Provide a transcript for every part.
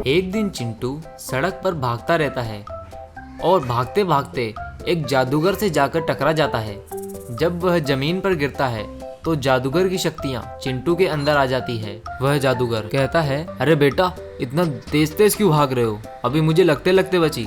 एक दिन चिंटू सड़क पर भागता रहता है और भागते भागते एक जादूगर से जाकर टकरा जाता है। जब वह जमीन पर गिरता है तो जादूगर की शक्तियाँ चिंटू के अंदर आ जाती है। वह जादूगर कहता है, अरे बेटा, इतना तेज तेज क्यों भाग रहे हो? अभी मुझे लगते लगते बची,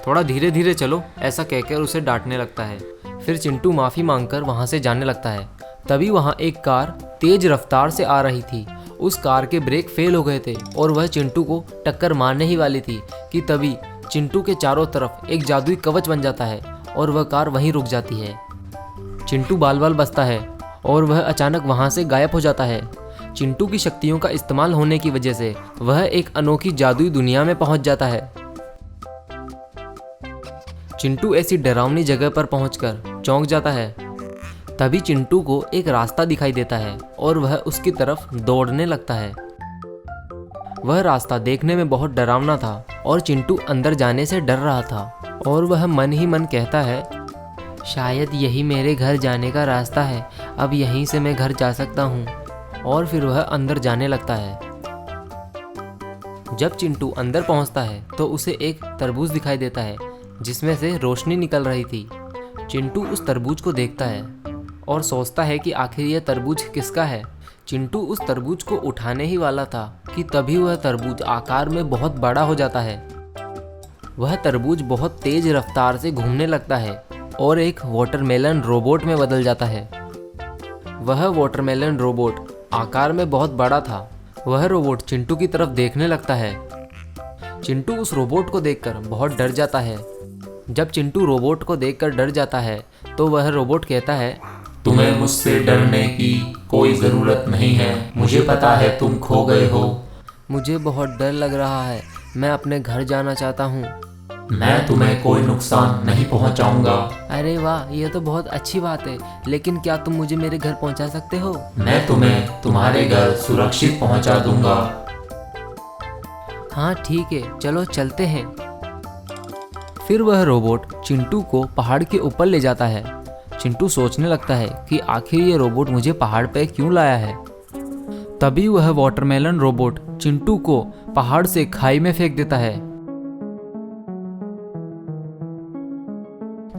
थोड़ा धीरे धीरे चलो। ऐसा कहकर उसे डांटने लगता है। फिर चिंटू माफ़ी मांगकर वहाँ से जाने लगता है। तभी वहाँ एक कार तेज रफ्तार से आ रही थी। उस कार के ब्रेक फेल हो गए थे और वह चिंटू को टक्कर मारने ही वाली थी कि तभी चिंटू के चारों तरफ एक जादुई कवच बन जाता है और वह कार वहीं रुक जाती है। चिंटू बाल बाल बचता है और वह अचानक वहाँ से गायब हो जाता है। चिंटू की शक्तियों का इस्तेमाल होने की वजह से वह एक अनोखी जादुई दुनिया में पहुँच जाता है। चिंटू ऐसी डरावनी जगह पर पहुंचकर चौंक जाता है। तभी चिंटू को एक रास्ता दिखाई देता है और वह उसकी तरफ दौड़ने लगता है। वह रास्ता देखने में बहुत डरावना था और चिंटू अंदर जाने से डर रहा था और वह मन ही मन कहता है, शायद यही मेरे घर जाने का रास्ता है, अब यहीं से मैं घर जा सकता हूँ। और फिर वह अंदर जाने लगता है। जब चिंटू अंदर पहुँचता है तो उसे एक तरबूज दिखाई देता है जिसमें से रोशनी निकल रही थी। चिंटू उस तरबूज को देखता है और सोचता है कि आखिर यह तरबूज किसका है। चिंटू उस तरबूज को उठाने ही वाला था कि तभी वह तरबूज आकार में बहुत बड़ा हो जाता है। वह तरबूज बहुत तेज रफ्तार से घूमने लगता है और एक वाटरमेलन रोबोट में बदल जाता है। वह वाटरमेलन रोबोट आकार में बहुत बड़ा था। वह रोबोट चिंटू की तरफ देखने लगता है। चिंटू उस रोबोट को देखकर बहुत डर जाता है। जब चिंटू रोबोट को देखकर डर जाता है तो वह रोबोट कहता है, तुम्हें मुझसे डरने की कोई ज़रूरत नहीं है, मुझे पता है तुम खो गए हो। मुझे बहुत डर लग रहा है, मैं अपने घर जाना चाहता हूँ। मैं तुम्हें कोई नुकसान नहीं पहुँचाऊंगा। अरे वाह, यह तो बहुत अच्छी बात है, लेकिन क्या तुम मुझे मेरे घर पहुँचा सकते हो? मैं तुम्हें तुम्हारे घर सुरक्षित पहुँचा दूंगा। हाँ ठीक है, चलो चलते हैं। फिर वह रोबोट चिंटू को पहाड़ के ऊपर ले जाता है। चिंटू सोचने लगता है कि आखिर ये रोबोट मुझे पहाड़ पर क्यों लाया है। तभी वह वाटरमेलन रोबोट चिंटू को पहाड़ से खाई में फेंक देता है।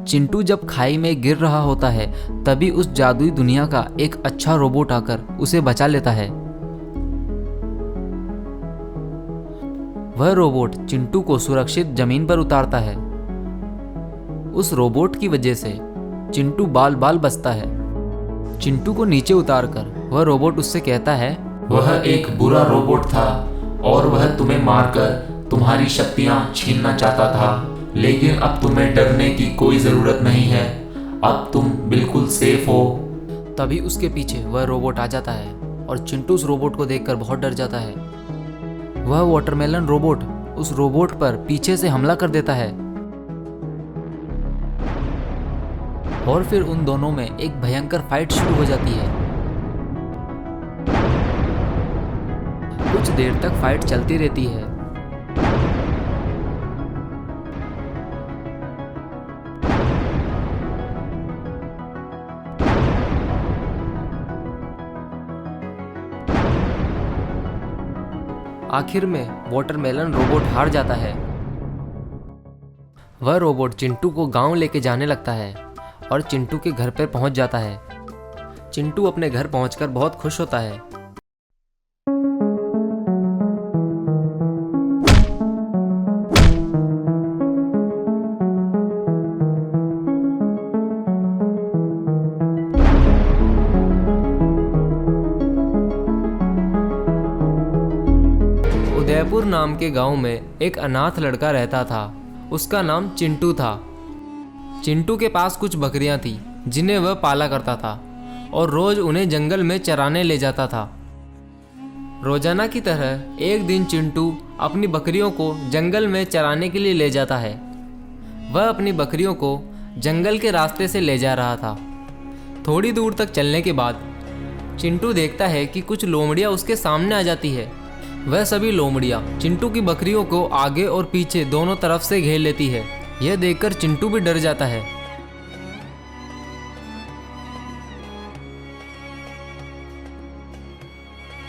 चिंटू जब खाई में गिर रहा होता है तभी उस जादुई दुनिया का एक अच्छा रोबोट आकर उसे बचा लेता है। वह रोबोट चिंटू को सुरक्षित जमीन पर उतारता है। उस रोबोट की वजह से चिंटू बाल बाल बचता है। चिंटू को नीचे उतारकर वह रोबोट उससे कहता है, वह एक बुरा रोबोट था और वह तुम्हें मारकर तुम्हारी शक्तियां छीनना चाहता था, लेकिन अब तुम्हें डरने की कोई जरूरत नहीं है, अब तुम बिल्कुल सेफ हो। तभी उसके पीछे वह रोबोट आ जाता है और चिंटू उस रोबोट को देखकर बहुत डर जाता है। वह वाटरमेलन रोबोट उस रोबोट पर पीछे से हमला कर देता है और फिर उन दोनों में एक भयंकर फाइट शुरू हो जाती है। कुछ देर तक फाइट चलती रहती है। आखिर में वाटरमेलन रोबोट हार जाता है। वह रोबोट चिंटू को गांव लेके जाने लगता है और चिंटू के घर पर पहुंच जाता है। चिंटू अपने घर पहुंचकर बहुत खुश होता है। उदयपुर नाम के गांव में एक अनाथ लड़का रहता था। उसका नाम चिंटू था। चिंटू के पास कुछ बकरियां थी जिन्हें वह पाला करता था और रोज उन्हें जंगल में चराने ले जाता था। रोजाना की तरह एक दिन चिंटू अपनी बकरियों को जंगल में चराने के लिए ले जाता है। वह अपनी बकरियों को जंगल के रास्ते से ले जा रहा था। थोड़ी दूर तक चलने के बाद चिंटू देखता है कि कुछ लोमड़ियां उसके सामने आ जाती है। वह सभी लोमड़ियां चिंटू की बकरियों को आगे और पीछे दोनों तरफ से घेर लेती है। यह देखकर चिंटू भी डर जाता है।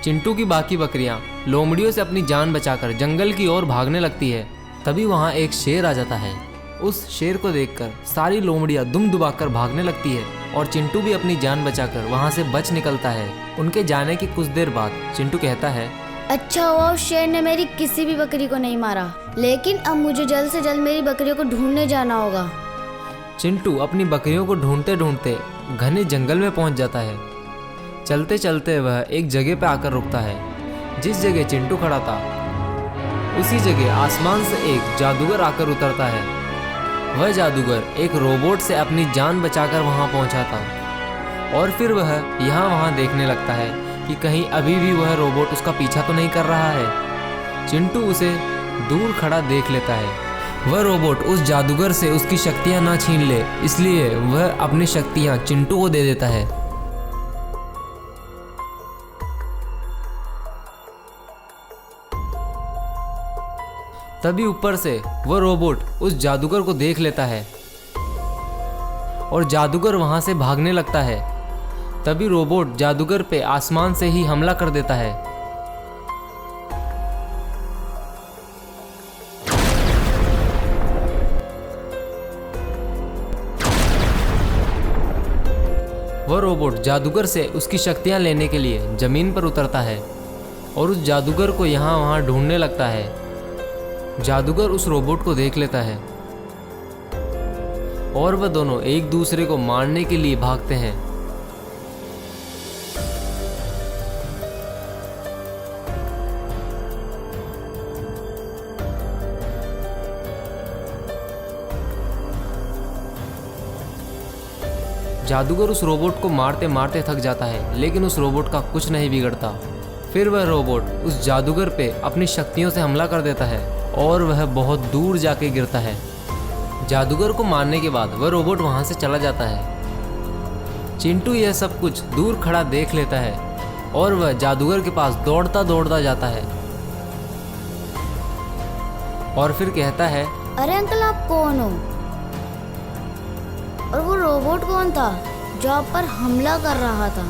चिंटू की बाकी बकरियां लोमड़ियों से अपनी जान बचाकर जंगल की ओर भागने लगती है। तभी वहां एक शेर आ जाता है। उस शेर को देखकर सारी लोमड़ियां दुम दुबाकर भागने लगती है और चिंटू भी अपनी जान बचाकर वहां से बच निकलता है। उनके जाने की कुछ देर बाद चिंटू कहता है, अच्छा हुआ उस शेर ने मेरी किसी भी बकरी को नहीं मारा, लेकिन अब मुझे जल्द से जल्द मेरी बकरियों को ढूंढने जाना होगा। चिंटू अपनी बकरियों को ढूंढते ढूंढते घने जंगल में पहुंच जाता है। चलते चलते वह एक जगह पर आकर रुकता है। जिस जगह चिंटू खड़ा था उसी जगह आसमान से एक जादूगर आकर उतरता है। वह जादूगर एक रोबोट से अपनी जान बचाकर वहां पहुंचा था और फिर वह यहाँ वहां देखने लगता है कि कहीं अभी भी वह रोबोट उसका पीछा तो नहीं कर रहा है। चिंटू उसे दूर खड़ा देख लेता है। वह रोबोट उस जादूगर से उसकी शक्तियां ना छीन ले, इसलिए वह अपनी शक्तियां चिंटू को दे देता है। तभी ऊपर से वह रोबोट उस जादूगर को देख लेता है और जादूगर वहां से भागने लगता है। तभी रोबोट जादूगर पे आसमान से ही हमला कर देता है। वह रोबोट जादूगर से उसकी शक्तियां लेने के लिए जमीन पर उतरता है और उस जादूगर को यहाँ वहां ढूंढने लगता है। जादूगर उस रोबोट को देख लेता है और वह दोनों एक दूसरे को मारने के लिए भागते हैं। जादूगर उस रोबोट को मारते मारते थक जाता है, लेकिन उस रोबोट का कुछ नहीं बिगड़ता। फिर वह रोबोट उस जादूगर पे अपनी शक्तियों से हमला कर देता है और वह बहुत दूर जाके गिरता है। जादूगर को मारने के बाद वह रोबोट वहां से चला जाता है। चिंटू यह सब कुछ दूर खड़ा देख लेता है और वह जादूगर के पास दौड़ता दौड़ता जाता है और फिर कहता है, अरे अंकल, आप कौन हो? और वो रोबोट कौन था जो आप पर हमला कर रहा था?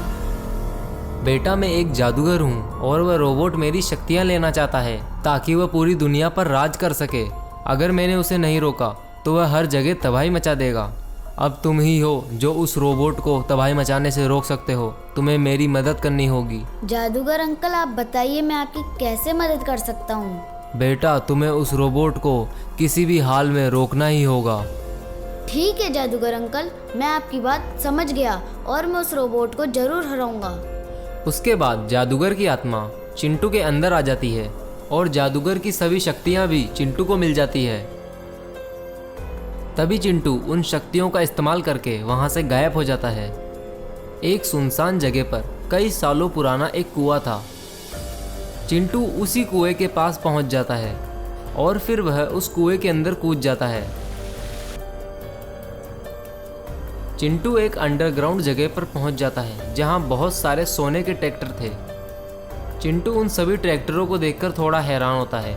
बेटा, मैं एक जादूगर हूँ और वह रोबोट मेरी शक्तियाँ लेना चाहता है ताकि वह पूरी दुनिया पर राज कर सके। अगर मैंने उसे नहीं रोका तो वह हर जगह तबाही मचा देगा। अब तुम ही हो जो उस रोबोट को तबाही मचाने से रोक सकते हो। तुम्हें मेरी मदद करनी होगी। जादूगर अंकल, आप बताइए मैं आपकी कैसे मदद कर सकता हूँ? बेटा, तुम्हें उस रोबोट को किसी भी हाल में रोकना ही होगा। ठीक है जादूगर अंकल, मैं आपकी बात समझ गया और मैं उस रोबोट को जरूर हराऊंगा। उसके बाद जादूगर की आत्मा चिंटू के अंदर आ जाती है और जादूगर की सभी शक्तियां भी चिंटू को मिल जाती है। तभी चिंटू उन शक्तियों का इस्तेमाल करके वहां से गायब हो जाता है। एक सुनसान जगह पर कई सालों पुराना एक कुआं था। चिंटू उसी कुएं के पास पहुंच जाता है और फिर वह उस कुएं के अंदर कूद जाता है। चिंटू एक अंडरग्राउंड जगह पर पहुंच जाता है जहां बहुत सारे सोने के ट्रैक्टर थे। चिंटू उन सभी ट्रैक्टरों को देखकर थोड़ा हैरान होता है।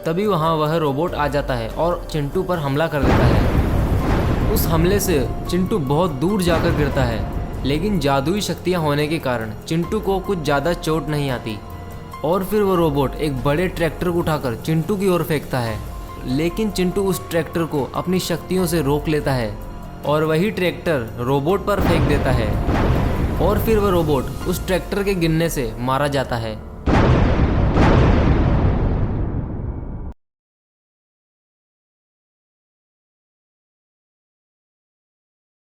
तभी वहां वह रोबोट आ जाता है और चिंटू पर हमला कर देता है। उस हमले से चिंटू बहुत दूर जाकर गिरता है, लेकिन जादुई शक्तियां होने के कारण चिंटू को कुछ ज़्यादा चोट नहीं आती। और फिर वो रोबोट एक बड़े ट्रैक्टर को उठाकर चिंटू की ओर फेंकता है, लेकिन चिंटू उस ट्रैक्टर को अपनी शक्तियों से रोक लेता है और वही ट्रैक्टर रोबोट पर फेंक देता है और फिर वह रोबोट उस ट्रैक्टर के गिरने से मारा जाता है।